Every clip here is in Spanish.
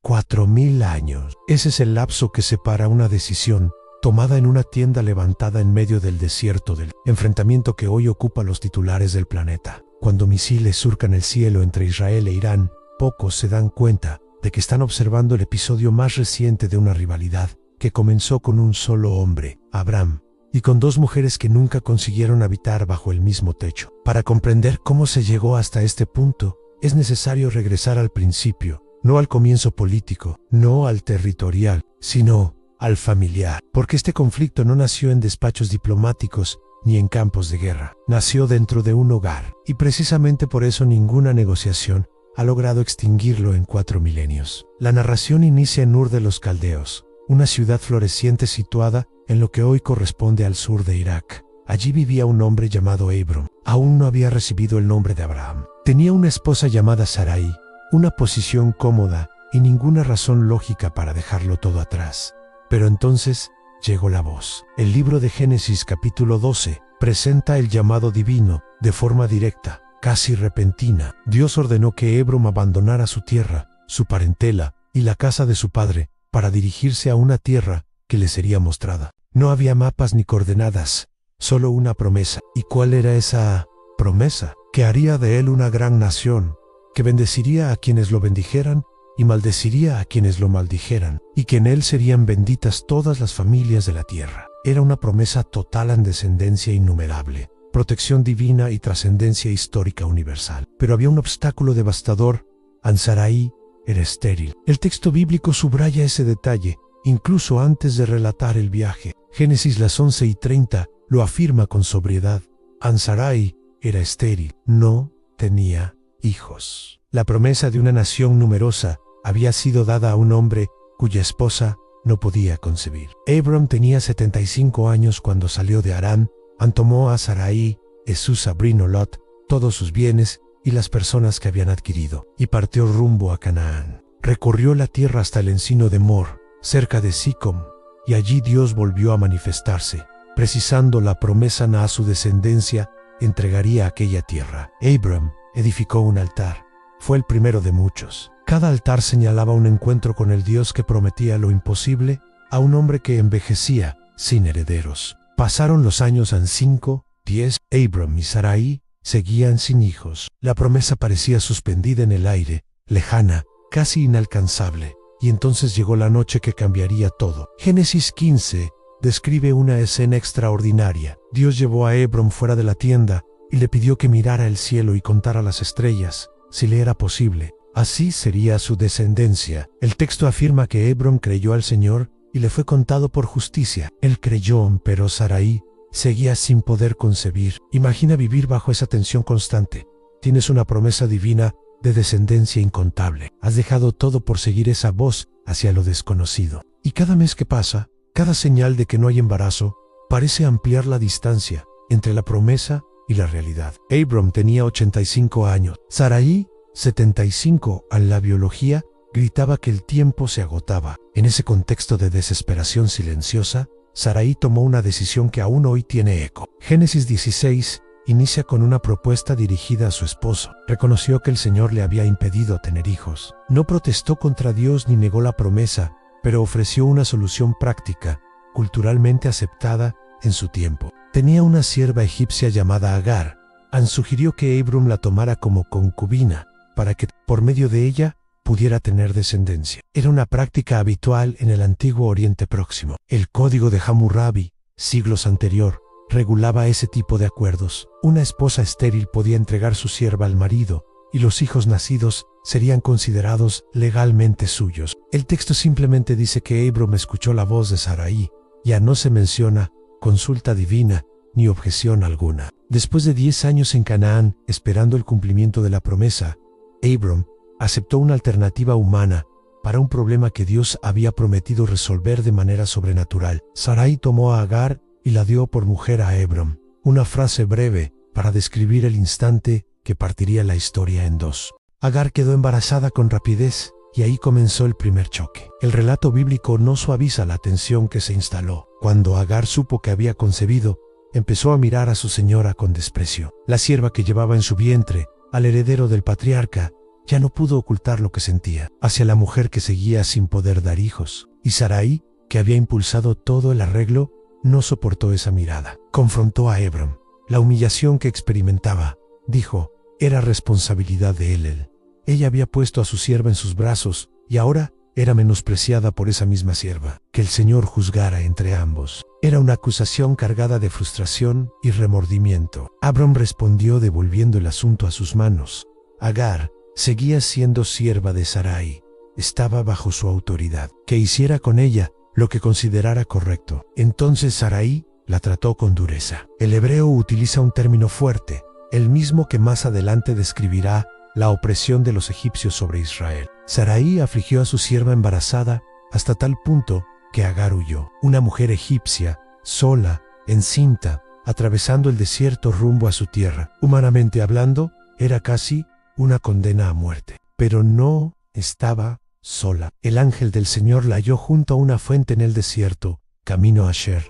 4.000 años. Ese es el lapso que separa una decisión tomada en una tienda levantada en medio del desierto del enfrentamiento que hoy ocupa los titulares del planeta. Cuando misiles surcan el cielo entre Israel e Irán, pocos se dan cuenta de que están observando el episodio más reciente de una rivalidad que comenzó con un solo hombre, Abraham, y con dos mujeres que nunca consiguieron habitar bajo el mismo techo. Para comprender cómo se llegó hasta este punto, es necesario regresar al principio, no al comienzo político, no al territorial, sino al familiar. Porque este conflicto no nació en despachos diplomáticos ni en campos de guerra. Nació dentro de un hogar, y precisamente por eso ninguna negociación ha logrado extinguirlo en 4 milenios. La narración inicia en Ur de los Caldeos, una ciudad floreciente situada en lo que hoy corresponde al sur de Irak. Allí vivía un hombre llamado Abram. Aún no había recibido el nombre de Abraham. Tenía una esposa llamada Sarai, una posición cómoda y ninguna razón lógica para dejarlo todo atrás. Pero entonces llegó la voz. El libro de Génesis capítulo 12 presenta el llamado divino de forma directa, casi repentina. Dios ordenó que Abram abandonara su tierra, su parentela y la casa de su padre para dirigirse a una tierra que le sería mostrada. No había mapas ni coordenadas, solo una promesa. ¿Y cuál era esa promesa? Que haría de él una gran nación, que bendeciría a quienes lo bendijeran y maldeciría a quienes lo maldijeran, y que en él serían benditas todas las familias de la tierra. Era una promesa total en descendencia innumerable, protección divina y trascendencia histórica universal. Pero había un obstáculo devastador: Sarai era estéril. El texto bíblico subraya ese detalle, incluso antes de relatar el viaje. Génesis las 11:30 lo afirma con sobriedad. Sarai era estéril, no tenía hijos. La promesa de una nación numerosa había sido dada a un hombre cuya esposa no podía concebir. Abram tenía 75 años cuando salió de Harán. Tomó a Sarai, su sobrino Lot, todos sus bienes y las personas que habían adquirido, y partió rumbo a Canaán. Recorrió la tierra hasta el encino de Mor, cerca de Sicom, y allí Dios volvió a manifestarse, precisando la promesa a su descendencia entregaría aquella tierra. Abram edificó un altar. Fue el primero de muchos. Cada altar señalaba un encuentro con el Dios que prometía lo imposible a un hombre que envejecía sin herederos. Pasaron los años en 5, 10, Abram y Sarai seguían sin hijos. La promesa parecía suspendida en el aire, lejana, casi inalcanzable. Y entonces llegó la noche que cambiaría todo. Génesis 15 describe una escena extraordinaria. Dios llevó a Abram fuera de la tienda y le pidió que mirara el cielo y contara las estrellas, si le era posible. Así sería su descendencia. El texto afirma que Abram creyó al Señor y le fue contado por justicia. Él creyó, pero Sarai seguía sin poder concebir. Imagina vivir bajo esa tensión constante. Tienes una promesa divina de descendencia incontable. Has dejado todo por seguir esa voz hacia lo desconocido. Y cada mes que pasa, cada señal de que no hay embarazo, parece ampliar la distancia entre la promesa y la realidad. Abram tenía 85 años. Sarai, 75. La biología gritaba que el tiempo se agotaba. En ese contexto de desesperación silenciosa, Sarai tomó una decisión que aún hoy tiene eco. Génesis 16 inicia con una propuesta dirigida a su esposo. Reconoció que el Señor le había impedido tener hijos. No protestó contra Dios ni negó la promesa, pero ofreció una solución práctica, culturalmente aceptada en su tiempo. Tenía una sierva egipcia llamada Agar. Sugirió que Abram la tomara como concubina, para que, por medio de ella, pudiera tener descendencia. Era una práctica habitual en el antiguo Oriente Próximo. El código de Hammurabi, siglos anterior, regulaba ese tipo de acuerdos. Una esposa estéril podía entregar su sierva al marido, y los hijos nacidos serían considerados legalmente suyos. El texto simplemente dice que Abram escuchó la voz de Sarai. Ya no se menciona consulta divina ni objeción alguna. Después de 10 años en Canaán, esperando el cumplimiento de la promesa, Abram aceptó una alternativa humana para un problema que Dios había prometido resolver de manera sobrenatural. Sarai tomó a Agar y la dio por mujer a Abram. Una frase breve para describir el instante que partiría la historia en dos. Agar quedó embarazada con rapidez y ahí comenzó el primer choque. El relato bíblico no suaviza la tensión que se instaló. Cuando Agar supo que había concebido, empezó a mirar a su señora con desprecio. La sierva que llevaba en su vientre al heredero del patriarca Ya no pudo ocultar lo que sentía hacia la mujer que seguía sin poder dar hijos. Y Sarai, que había impulsado todo el arreglo, no soportó esa mirada. Confrontó a Hebron. La humillación que experimentaba, dijo, era responsabilidad de él. Ella había puesto a su sierva en sus brazos y ahora era menospreciada por esa misma sierva. Que el Señor juzgara entre ambos. Era una acusación cargada de frustración y remordimiento. Abram respondió devolviendo el asunto a sus manos. Agar seguía siendo sierva de Sarai. Estaba bajo su autoridad. Que hiciera con ella lo que considerara correcto. Entonces Sarai la trató con dureza. El hebreo utiliza un término fuerte, el mismo que más adelante describirá la opresión de los egipcios sobre Israel. Sarai afligió a su sierva embarazada hasta tal punto que Agar huyó. Una mujer egipcia, sola, encinta, atravesando el desierto rumbo a su tierra. Humanamente hablando, era casi una condena a muerte. Pero no estaba sola. El ángel del Señor la halló junto a una fuente en el desierto, camino a Asher.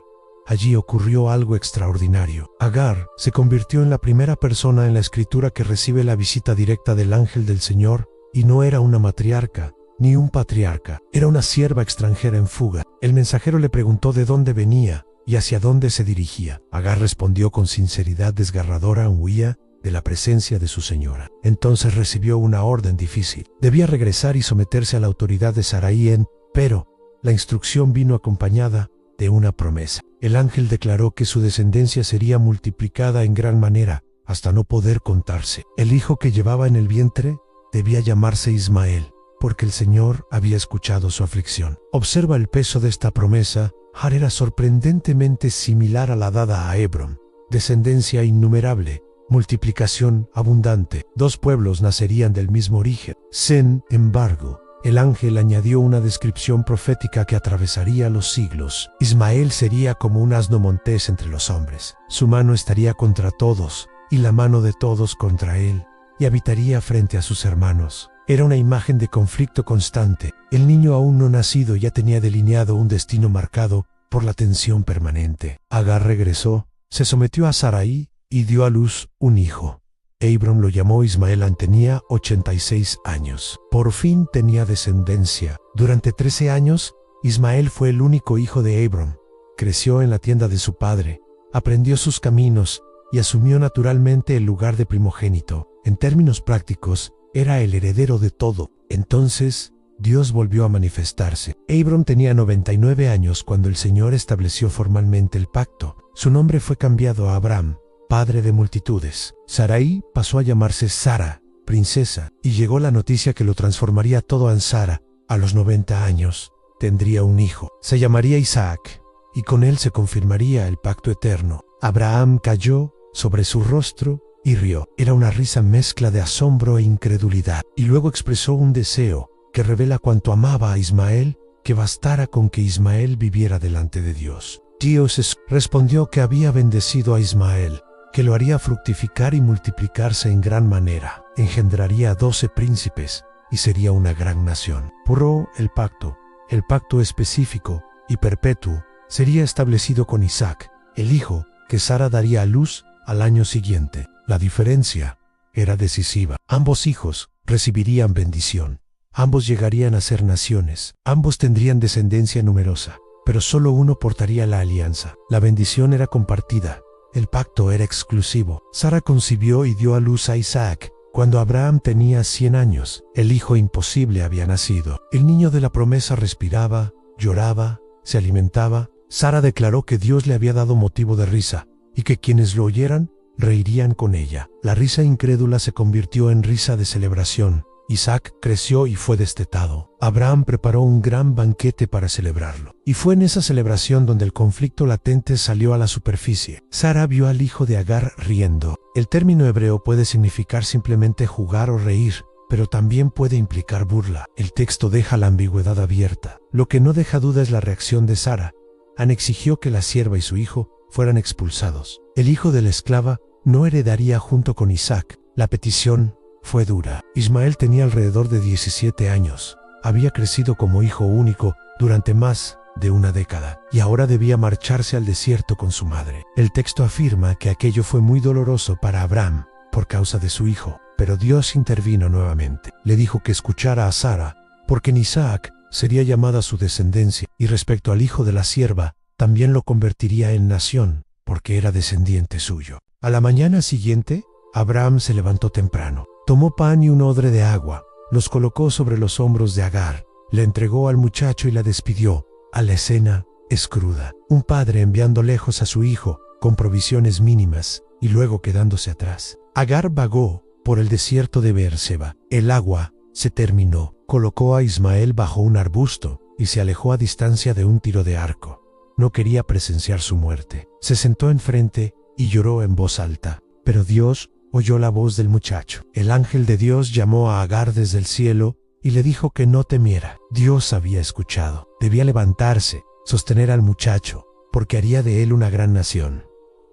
Allí ocurrió algo extraordinario. Agar se convirtió en la primera persona en la escritura que recibe la visita directa del ángel del Señor, y no era una matriarca ni un patriarca, era una sierva extranjera en fuga. El mensajero le preguntó de dónde venía y hacia dónde se dirigía. Agar respondió con sinceridad desgarradora: huía de la presencia de su señora. Entonces recibió una orden difícil. Debía regresar y someterse a la autoridad de Sarai, pero la instrucción vino acompañada de una promesa. El ángel declaró que su descendencia sería multiplicada en gran manera, hasta no poder contarse. El hijo que llevaba en el vientre debía llamarse Ismael, porque el Señor había escuchado su aflicción. Observa el peso de esta promesa. Har era sorprendentemente similar a la dada a Hebron. Descendencia innumerable, multiplicación abundante. Dos pueblos nacerían del mismo origen. Sin embargo, el ángel añadió una descripción profética que atravesaría los siglos. Ismael sería como un asno montés entre los hombres. Su mano estaría contra todos, y la mano de todos contra él, y habitaría frente a sus hermanos. Era una imagen de conflicto constante. El niño aún no nacido ya tenía delineado un destino marcado por la tensión permanente. Agar regresó, se sometió a Sarai y dio a luz un hijo. Hebron lo llamó Ismael. Tenía 86 años. Por fin tenía descendencia. Durante 13 años, Ismael fue el único hijo de Hebron. Creció en la tienda de su padre, aprendió sus caminos y asumió naturalmente el lugar de primogénito. En términos prácticos, era el heredero de todo. Entonces, Dios volvió a manifestarse. Hebron tenía 99 años cuando el Señor estableció formalmente el pacto. Su nombre fue cambiado a Abram, padre de multitudes. Sarai pasó a llamarse Sara, princesa, y llegó la noticia que lo transformaría todo en Sara. A los 90 años, tendría un hijo. Se llamaría Isaac, y con él se confirmaría el pacto eterno. Abraham cayó sobre su rostro y rió. Era una risa mezcla de asombro e incredulidad. Y luego expresó un deseo que revela cuánto amaba a Ismael, que bastara con que Ismael viviera delante de Dios. Dios respondió que había bendecido a Ismael, que lo haría fructificar y multiplicarse en gran manera. Engendraría 12 príncipes y sería una gran nación. Puro el pacto específico y perpetuo, sería establecido con Isaac, el hijo que Sara daría a luz al año siguiente. La diferencia era decisiva. Ambos hijos recibirían bendición. Ambos llegarían a ser naciones. Ambos tendrían descendencia numerosa, pero solo uno portaría la alianza. La bendición era compartida. El pacto era exclusivo. Sara concibió y dio a luz a Isaac cuando Abraham tenía 100 años. El hijo imposible había nacido. El niño de la promesa respiraba, lloraba, se alimentaba. Sara declaró que Dios le había dado motivo de risa y que quienes lo oyeran reirían con ella. La risa incrédula se convirtió en risa de celebración. Isaac creció y fue destetado. Abraham preparó un gran banquete para celebrarlo. Y fue en esa celebración donde el conflicto latente salió a la superficie. Sara vio al hijo de Agar riendo. El término hebreo puede significar simplemente jugar o reír, pero también puede implicar burla. El texto deja la ambigüedad abierta. Lo que no deja duda es la reacción de Sara. Ana exigió que la sierva y su hijo fueran expulsados. El hijo de la esclava no heredaría junto con Isaac. La petición fue dura. Ismael tenía alrededor de 17 años. Había crecido como hijo único durante más de una década y ahora debía marcharse al desierto con su madre. El texto afirma que aquello fue muy doloroso para Abraham, por causa de su hijo, pero Dios intervino nuevamente. Le dijo que escuchara a Sara, porque en Isaac sería llamada su descendencia, y respecto al hijo de la sierva, también lo convertiría en nación, porque era descendiente suyo. A la mañana siguiente, Abraham se levantó temprano, tomó pan y un odre de agua, los colocó sobre los hombros de Agar, le entregó al muchacho y la despidió. A la escena es cruda. Un padre enviando lejos a su hijo, con provisiones mínimas, y luego quedándose atrás. Agar vagó por el desierto de Beerseba. El agua se terminó. Colocó a Ismael bajo un arbusto, y se alejó a distancia de un tiro de arco. No quería presenciar su muerte. Se sentó enfrente y lloró en voz alta. Pero Dios oyó la voz del muchacho. El ángel de Dios llamó a Agar desde el cielo y le dijo que no temiera. Dios había escuchado. Debía levantarse, sostener al muchacho, porque haría de él una gran nación.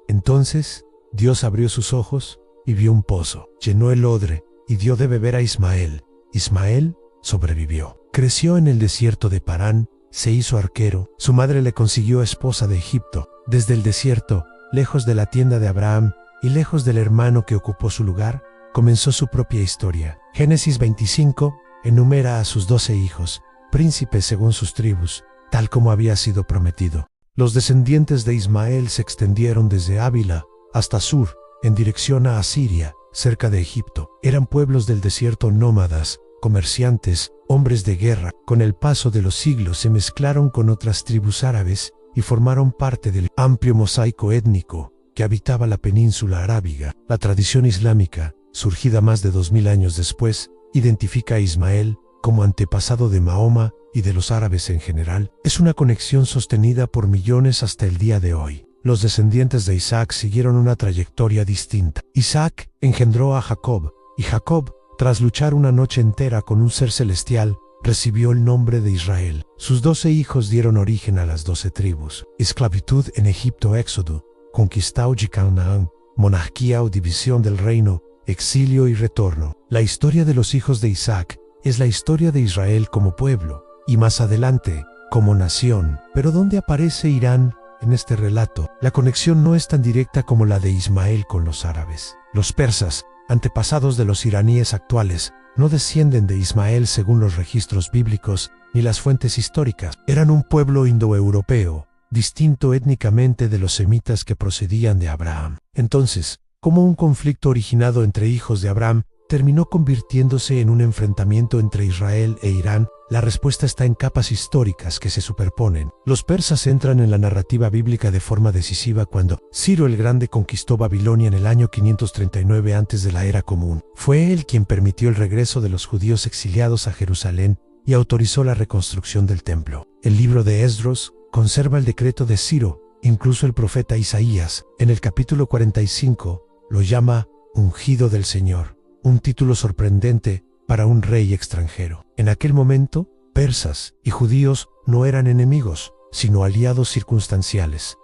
Entonces, Dios abrió sus ojos y vio un pozo. Llenó el odre y dio de beber a Ismael. Ismael sobrevivió. Creció en el desierto de Parán, se hizo arquero. Su madre le consiguió esposa de Egipto. Desde el desierto, lejos de la tienda de Abraham y lejos del hermano que ocupó su lugar, comenzó su propia historia. Génesis 25 enumera a sus 12 hijos, príncipes según sus tribus, tal como había sido prometido. Los descendientes de Ismael se extendieron desde Ávila hasta Sur, en dirección a Asiria, cerca de Egipto. Eran pueblos del desierto nómadas, comerciantes, hombres de guerra. Con el paso de los siglos se mezclaron con otras tribus árabes y formaron parte del amplio mosaico étnico que habitaba la península arábiga. La tradición islámica, surgida más de 2000 años después, identifica a Ismael como antepasado de Mahoma y de los árabes en general. Es una conexión sostenida por millones hasta el día de hoy. Los descendientes de Isaac siguieron una trayectoria distinta. Isaac engendró a Jacob, y Jacob, tras luchar una noche entera con un ser celestial, recibió el nombre de Israel. Sus 12 hijos dieron origen a las 12 tribus. Esclavitud en Egipto, éxodo, conquistado de Canaán, monarquía o división del reino, exilio y retorno. La historia de los hijos de Isaac es la historia de Israel como pueblo, y más adelante, como nación. Pero ¿dónde aparece Irán en este relato? La conexión no es tan directa como la de Ismael con los árabes. Los persas, antepasados de los iraníes actuales, no descienden de Ismael según los registros bíblicos ni las fuentes históricas. Eran un pueblo indoeuropeo, distinto étnicamente de los semitas que procedían de Abraham. Entonces, ¿cómo un conflicto originado entre hijos de Abraham terminó convirtiéndose en un enfrentamiento entre Israel e Irán? La respuesta está en capas históricas que se superponen. Los persas entran en la narrativa bíblica de forma decisiva cuando Ciro el Grande conquistó Babilonia en el año 539 antes de la Era Común. Fue él quien permitió el regreso de los judíos exiliados a Jerusalén y autorizó la reconstrucción del templo. El libro de Esdros conserva el decreto de Ciro. Incluso el profeta Isaías, en el capítulo 45, lo llama ungido del Señor, un título sorprendente para un rey extranjero. En aquel momento, persas y judíos no eran enemigos, sino aliados circunstanciales.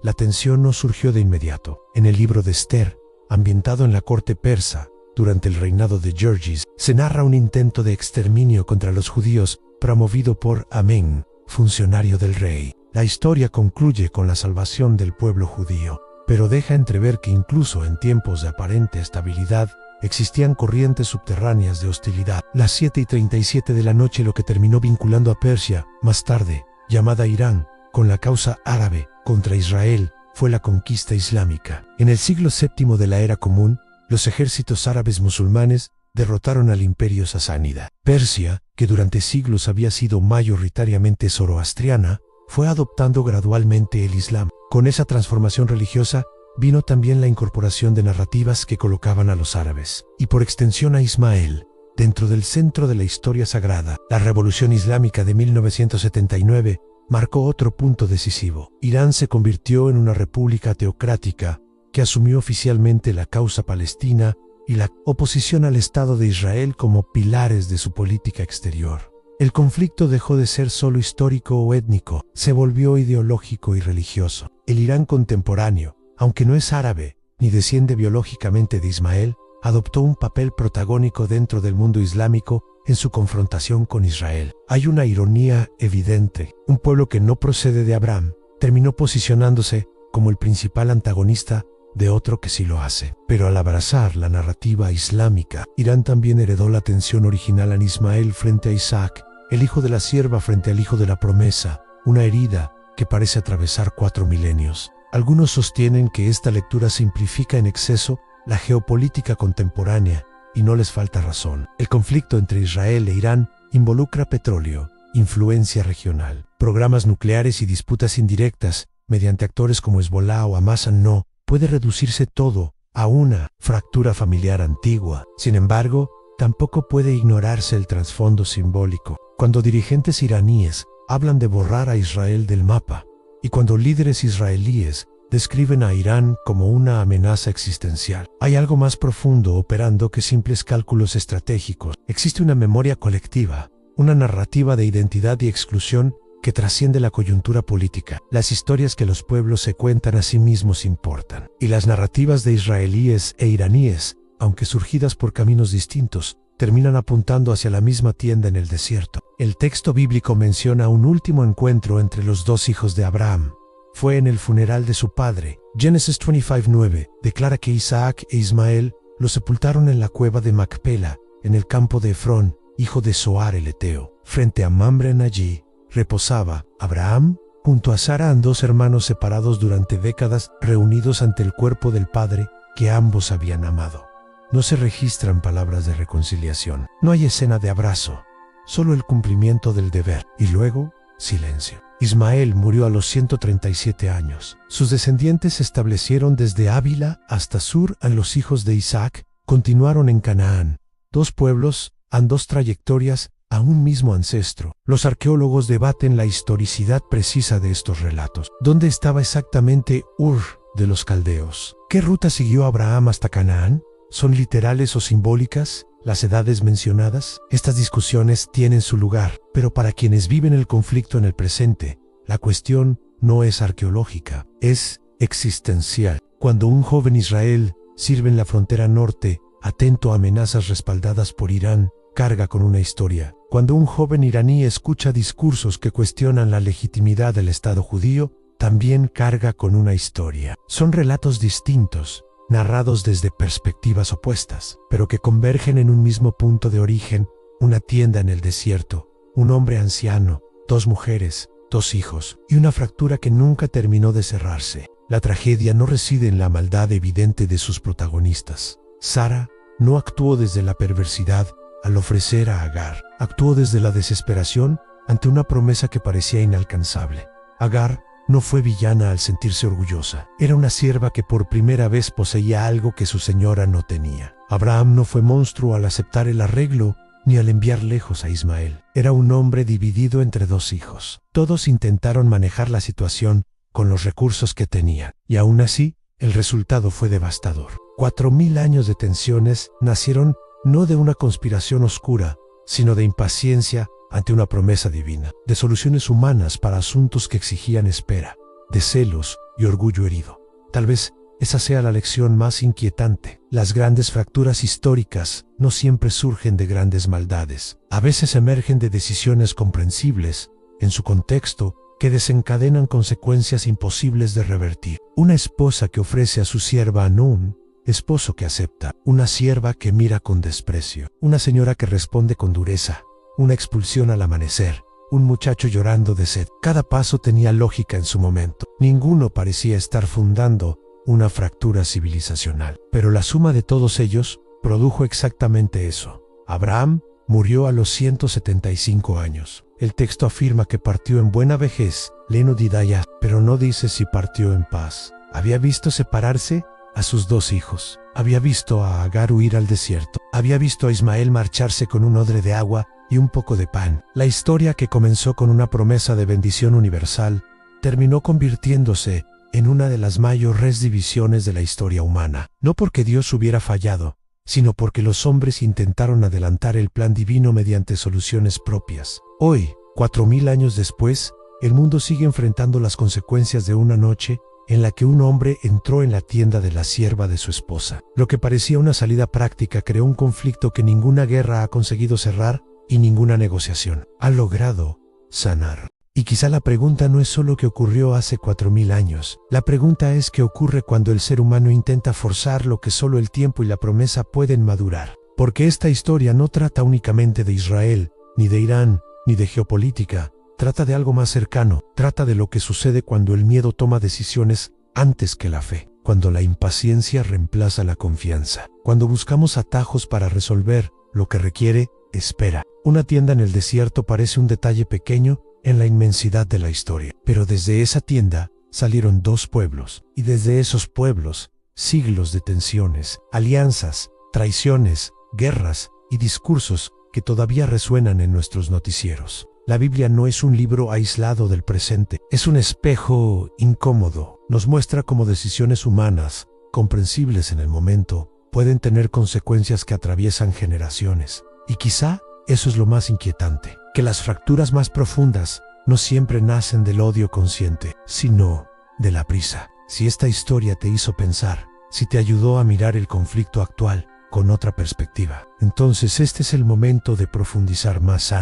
La tensión no surgió de inmediato. En el libro de Esther, ambientado en la corte persa, durante el reinado de Jerjes, se narra un intento de exterminio contra los judíos promovido por Amén, funcionario del rey. La historia concluye con la salvación del pueblo judío, pero deja entrever que incluso en tiempos de aparente estabilidad, existían corrientes subterráneas de hostilidad. Las 7:37 de la noche, lo que terminó vinculando a Persia, más tarde, llamada Irán, con la causa árabe contra Israel, fue la conquista islámica. En el siglo VII de la Era Común, los ejércitos árabes musulmanes derrotaron al imperio sasánida. Persia, que durante siglos había sido mayoritariamente zoroastriana, fue adoptando gradualmente el Islam. Con esa transformación religiosa, vino también la incorporación de narrativas que colocaban a los árabes, y por extensión a Ismael, dentro del centro de la historia sagrada. La Revolución Islámica de 1979 marcó otro punto decisivo. Irán se convirtió en una república teocrática que asumió oficialmente la causa palestina y la oposición al Estado de Israel como pilares de su política exterior. El conflicto dejó de ser solo histórico o étnico, se volvió ideológico y religioso. El Irán contemporáneo, aunque no es árabe, ni desciende biológicamente de Ismael, adoptó un papel protagónico dentro del mundo islámico en su confrontación con Israel. Hay una ironía evidente. Un pueblo que no procede de Abraham terminó posicionándose como el principal antagonista de otro que sí lo hace. Pero al abrazar la narrativa islámica, Irán también heredó la tensión original en Ismael frente a Isaac, el hijo de la sierva frente al hijo de la promesa, una herida que parece atravesar 4 milenios. Algunos sostienen que esta lectura simplifica en exceso la geopolítica contemporánea, y no les falta razón. El conflicto entre Israel e Irán involucra petróleo, influencia regional, programas nucleares y disputas indirectas mediante actores como Hezbollah o Hamas. No puede reducirse todo a una fractura familiar antigua. Sin embargo, tampoco puede ignorarse el trasfondo simbólico. Cuando dirigentes iraníes hablan de borrar a Israel del mapa, y cuando líderes israelíes describen a Irán como una amenaza existencial, hay algo más profundo operando que simples cálculos estratégicos. Existe una memoria colectiva, una narrativa de identidad y exclusión que trasciende la coyuntura política. Las historias que los pueblos se cuentan a sí mismos importan. Y las narrativas de israelíes e iraníes, aunque surgidas por caminos distintos, terminan apuntando hacia la misma tienda en el desierto. El texto bíblico menciona un último encuentro entre los dos hijos de Abraham. Fue en el funeral de su padre. Génesis 25:9 declara que Isaac e Ismael lo sepultaron en la cueva de Macpela, en el campo de Efrón, hijo de Zohar el Eteo. Frente a Mamre allí reposaba Abraham junto a Sara, dos hermanos separados durante décadas, reunidos ante el cuerpo del padre que ambos habían amado. No se registran palabras de reconciliación. No hay escena de abrazo, solo el cumplimiento del deber. Y luego, silencio. Ismael murió a los 137 años. Sus descendientes se establecieron desde Ávila hasta Sur. Los hijos de Isaac continuaron en Canaán. 2 pueblos, dos trayectorias, a un mismo ancestro. Los arqueólogos debaten la historicidad precisa de estos relatos. ¿Dónde estaba exactamente Ur de los caldeos? ¿Qué ruta siguió Abraham hasta Canaán? ¿Son literales o simbólicas las edades mencionadas? Estas discusiones tienen su lugar, pero para quienes viven el conflicto en el presente, la cuestión no es arqueológica, es existencial. Cuando un joven Israel sirve en la frontera norte, atento a amenazas respaldadas por Irán, carga con una historia. Cuando un joven iraní escucha discursos que cuestionan la legitimidad del Estado judío, también carga con una historia. Son relatos distintos, narrados desde perspectivas opuestas, pero que convergen en un mismo punto de origen: una tienda en el desierto, un hombre anciano, 2 mujeres, 2 hijos, y una fractura que nunca terminó de cerrarse. La tragedia no reside en la maldad evidente de sus protagonistas. Sara no actuó desde la perversidad al ofrecer a Agar, actuó desde la desesperación ante una promesa que parecía inalcanzable. Agar no fue villana al sentirse orgullosa. Era una sierva que por primera vez poseía algo que su señora no tenía. Abraham no fue monstruo al aceptar el arreglo ni al enviar lejos a Ismael. Era un hombre dividido entre 2 hijos. Todos intentaron manejar la situación con los recursos que tenían, y aún así, el resultado fue devastador. 4000 años de tensiones nacieron no de una conspiración oscura, sino de impaciencia ante una promesa divina, de soluciones humanas para asuntos que exigían espera, de celos y orgullo herido. Tal vez esa sea la lección más inquietante. Las grandes fracturas históricas no siempre surgen de grandes maldades. A veces emergen de decisiones comprensibles, en su contexto, que desencadenan consecuencias imposibles de revertir. Una esposa que ofrece a su sierva a Nun, esposo que acepta, una sierva que mira con desprecio, una señora que responde con dureza, una expulsión al amanecer, un muchacho llorando de sed. Cada paso tenía lógica en su momento. Ninguno parecía estar fundando una fractura civilizacional. Pero la suma de todos ellos produjo exactamente eso. Abraham murió a los 175 años. El texto afirma que partió en buena vejez, Leno Didaya, pero no dice si partió en paz. Había visto separarse a sus 2 hijos. Había visto a Agar huir al desierto. Había visto a Ismael marcharse con un odre de agua y un poco de pan. La historia, que comenzó con una promesa de bendición universal, terminó convirtiéndose en una de las mayores divisiones de la historia humana. No porque Dios hubiera fallado, sino porque los hombres intentaron adelantar el plan divino mediante soluciones propias. Hoy, 4000 años después, el mundo sigue enfrentando las consecuencias de una noche en la que un hombre entró en la tienda de la sierva de su esposa. Lo que parecía una salida práctica creó un conflicto que ninguna guerra ha conseguido cerrar y ninguna negociación ha logrado sanar. Y quizá la pregunta no es solo qué ocurrió hace 4000 años. La pregunta es qué ocurre cuando el ser humano intenta forzar lo que solo el tiempo y la promesa pueden madurar. Porque esta historia no trata únicamente de Israel, ni de Irán, ni de geopolítica. Trata de algo más cercano. Trata de lo que sucede cuando el miedo toma decisiones antes que la fe. Cuando la impaciencia reemplaza la confianza. Cuando buscamos atajos para resolver lo que requiere espera. Una tienda en el desierto parece un detalle pequeño en la inmensidad de la historia. Pero desde esa tienda salieron 2 pueblos. Y desde esos pueblos, siglos de tensiones, alianzas, traiciones, guerras y discursos que todavía resuenan en nuestros noticieros. La Biblia no es un libro aislado del presente, es un espejo incómodo. Nos muestra cómo decisiones humanas, comprensibles en el momento, pueden tener consecuencias que atraviesan generaciones. Y quizá eso es lo más inquietante, que las fracturas más profundas no siempre nacen del odio consciente, sino de la prisa. Si esta historia te hizo pensar, si te ayudó a mirar el conflicto actual con otra perspectiva, entonces este es el momento de profundizar más,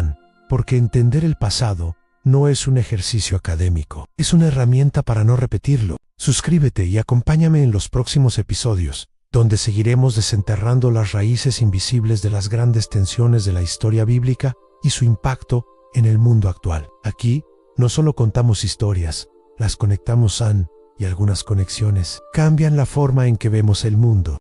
porque entender el pasado no es un ejercicio académico, es una herramienta para no repetirlo. Suscríbete y acompáñame en los próximos episodios, donde seguiremos desenterrando las raíces invisibles de las grandes tensiones de la historia bíblica y su impacto en el mundo actual. Aquí no solo contamos historias, las conectamos, y algunas conexiones cambian la forma en que vemos el mundo.